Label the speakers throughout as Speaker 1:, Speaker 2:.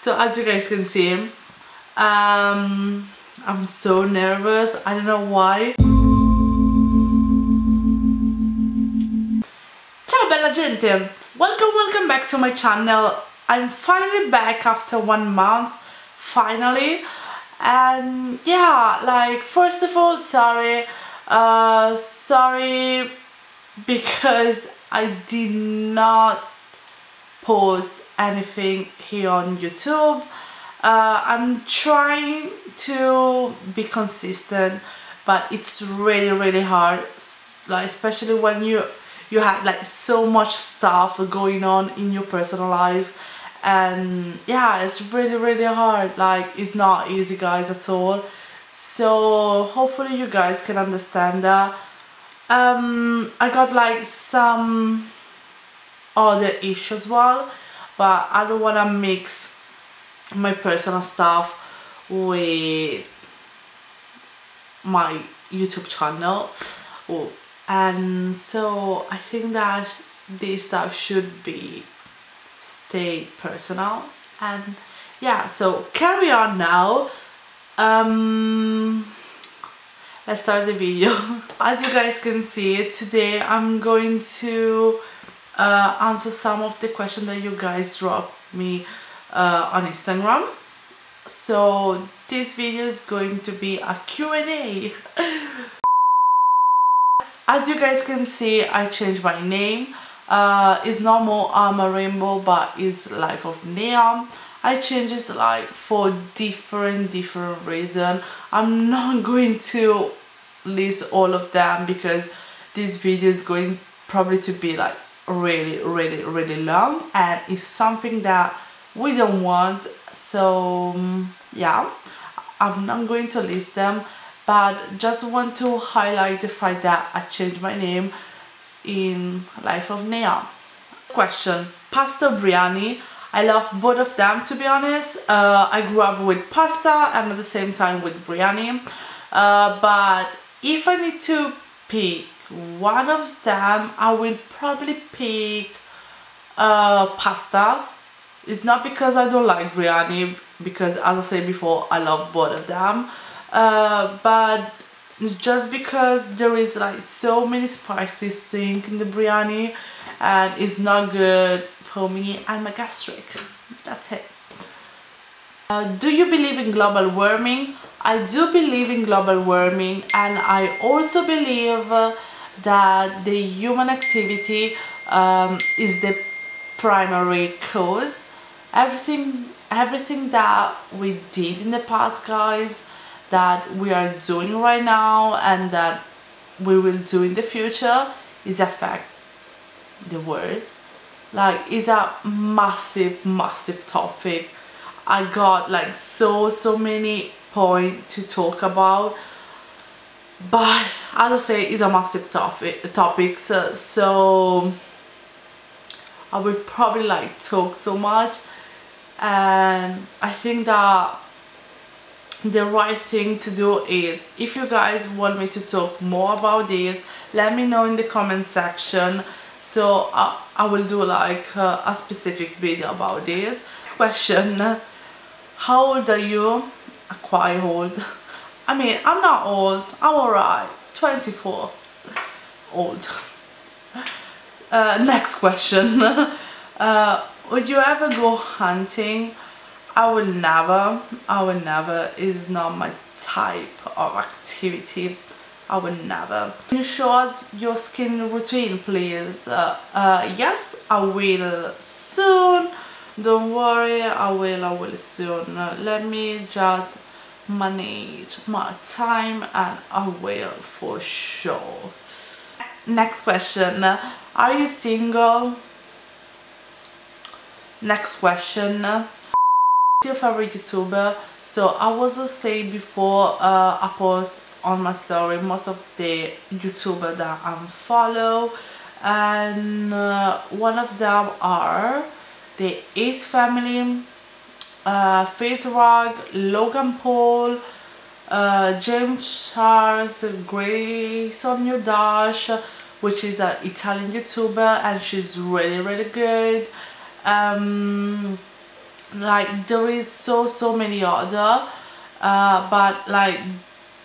Speaker 1: So as you guys can see, I'm so nervous. I don't know why. Ciao bella gente! Welcome back to my channel. I'm finally back after 1 month, finally. And yeah, like, first of all, sorry because I did not post anything here on YouTube. I'm trying to be consistent, but it's really hard, like especially when you have like so much stuff going on in your personal life. And yeah, it's really hard. Like, it's not easy, guys, at all. So hopefully you guys can understand that. I got like some other issues as well, but I don't want to mix my personal stuff with my YouTube channel. And so I think that this stuff should stay personal. And yeah, so carry on now. Let's start the video. As you guys can see, today I'm going to answer some of the questions that you guys dropped me on Instagram. So this video is going to be a Q&A. As you guys can see, I changed my name. It's not more a Rainbow, but it's Life of Neon. I changed it like for different reasons. I'm not going to list all of them because this video is going probably to be like really long, and it's something that we don't want. So yeah, I'm not going to list them, but just want to highlight the fact that I changed my name in Life of Neon. Question: pasta or biryani? I love both of them, to be honest. I grew up with pasta and at the same time with biryani, but if I need to pick one of them, I will probably pick pasta. It's not because I don't like biryani, because as I said before, I love both of them, but it's just because there is like so many spicy things in the biryani and it's not good for me. I'm a gastric. That's it. Do you believe in global warming? I do believe in global warming, and I also believe that the human activity is the primary cause. Everything that we did in the past, guys, that we are doing right now and that we will do in the future is affect the world. Like, it's a massive topic. I got like so many points to talk about, but as I say, it's a massive topic. So I will probably like talk so much, and I think that the right thing to do is, if you guys want me to talk more about this, let me know in the comment section, so I will do like a specific video about this. Next question: how old are you? Quite old. I mean, I'm not old, I'm alright. 24. Old. Next question. Would you ever go hunting? I will never. Is not my type of activity. I will never. Can you show us your skin routine, please? Yes, I will soon. Don't worry, I will soon. Let me just manage my time and I will for sure. Next question: are you single? Next question: what's your favorite YouTuber? So I was saying before, I post on my story most of the YouTuber that I follow, and one of them are the Ace family, Faze, Logan Paul, James Charles, Grace on Your Dash, which is an Italian YouTuber, and she's really good. like there is so many other, but like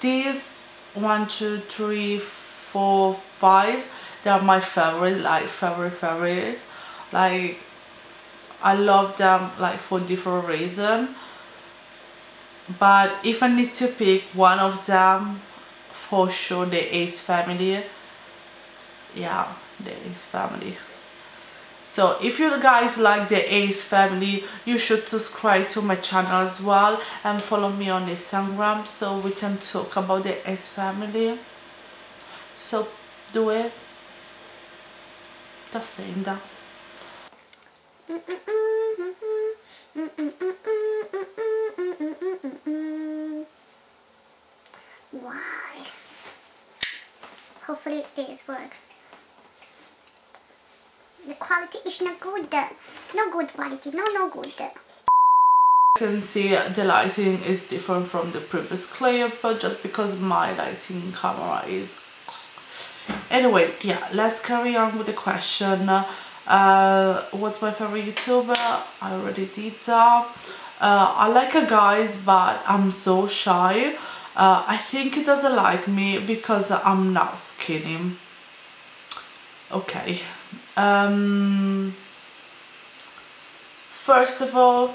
Speaker 1: these 1, 2, 3, 4, 5, they are my favorite, like favorite. Like I love them like for different reasons. But if I need to pick one of them, for sure the Ace family. Yeah, the Ace family. So if you guys like the Ace family, you should subscribe to my channel as well and follow me on Instagram so we can talk about the Ace family. So do it. Just saying that.
Speaker 2: Why? Hopefully this work. The quality is not good. No good quality. No good.
Speaker 1: You can see the lighting is different from the previous clip, but just because my lighting camera is... Anyway, yeah, let's carry on with the question. What's my favorite YouTuber? I already did that. I like a guys, but I'm so shy. I think he doesn't like me because I'm not skinny. Okay. First of all,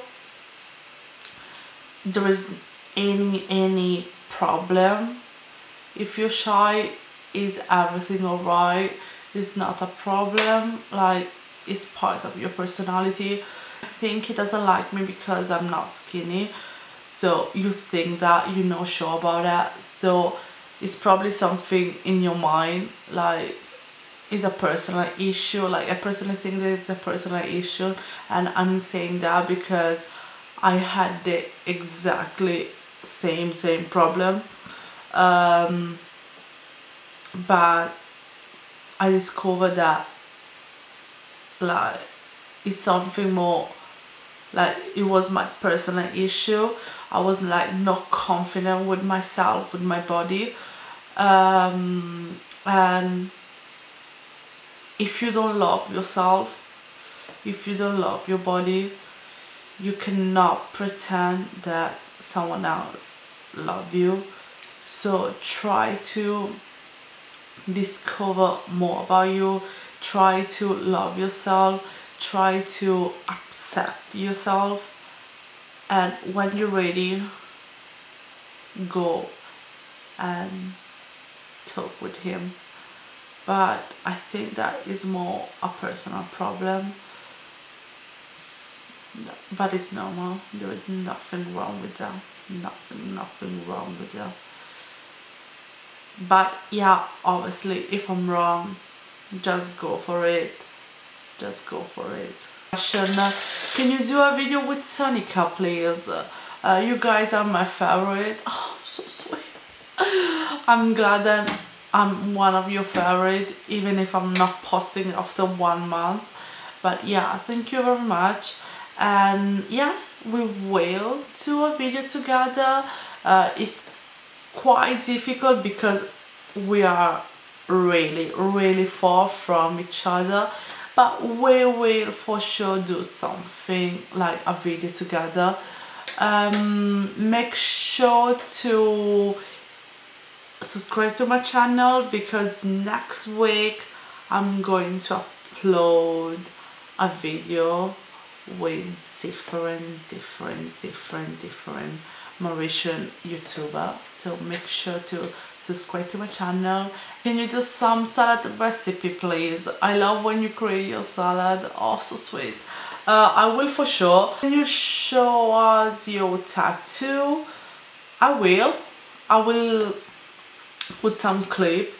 Speaker 1: there is any problem. If you're shy, is everything alright? It's not a problem. Like, it's part of your personality. I think he doesn't like me because I'm not skinny. So you think that, you're not sure about that. So it's probably something in your mind, like it's a personal issue. Like I personally think that it's a personal issue, and I'm saying that because I had the exactly same problem. But I discovered that like it's something more, like it was my personal issue. I was like not confident with myself, with my body, and if you don't love yourself, if you don't love your body, you cannot pretend that someone else love you. So try to discover more about you, try to love yourself, try to accept yourself, and when you're ready, go and talk with him. But I think that is more a personal problem, but it's normal. There is nothing wrong with that. Nothing wrong with that. But yeah, obviously if I'm wrong, just go for it. Just go for it. Question: can you do a video with Sonica, please? You guys are my favorite. Oh, so sweet. I'm glad that I'm one of your favorite, even if I'm not posting after 1 month. But yeah, thank you very much. And yes, we will do a video together. It's quite difficult because we are really far from each other, but we will for sure do something like a video together. Make sure to subscribe to my channel because next week I'm going to upload a video with different Mauritian YouTuber. So make sure to subscribe to my channel. Can you do some salad recipe, please? I love when you create your salad. Oh, so sweet. I will for sure. Can you show us your tattoo? I will put some clip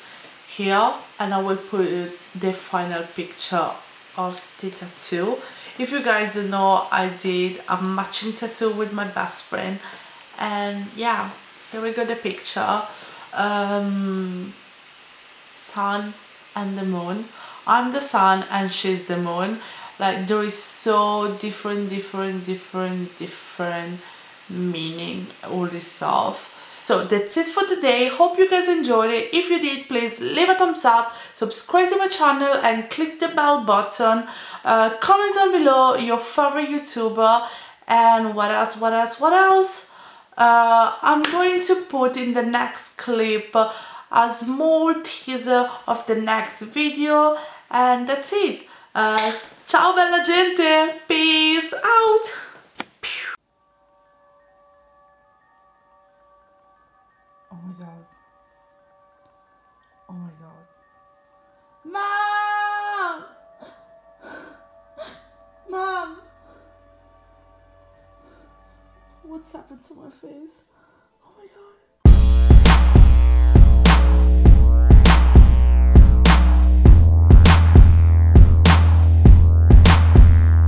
Speaker 1: here, and I will put the final picture of the tattoo. If you guys don't know, I did a matching tattoo with my best friend, and yeah, here we got the picture. Sun and the moon. I'm the sun and she's the moon. Like there is so different meaning, all this stuff. So that's it for today. Hope you guys enjoyed it. If you did, please leave a thumbs up, subscribe to my channel and click the bell button. Comment down below your favorite YouTuber, And what else? I'm going to put in the next clip a small teaser of the next video, and that's it. Ciao bella gente, peace out. Oh my god. Oh my god. Mom! Mom! What's happened to my face? Oh my god.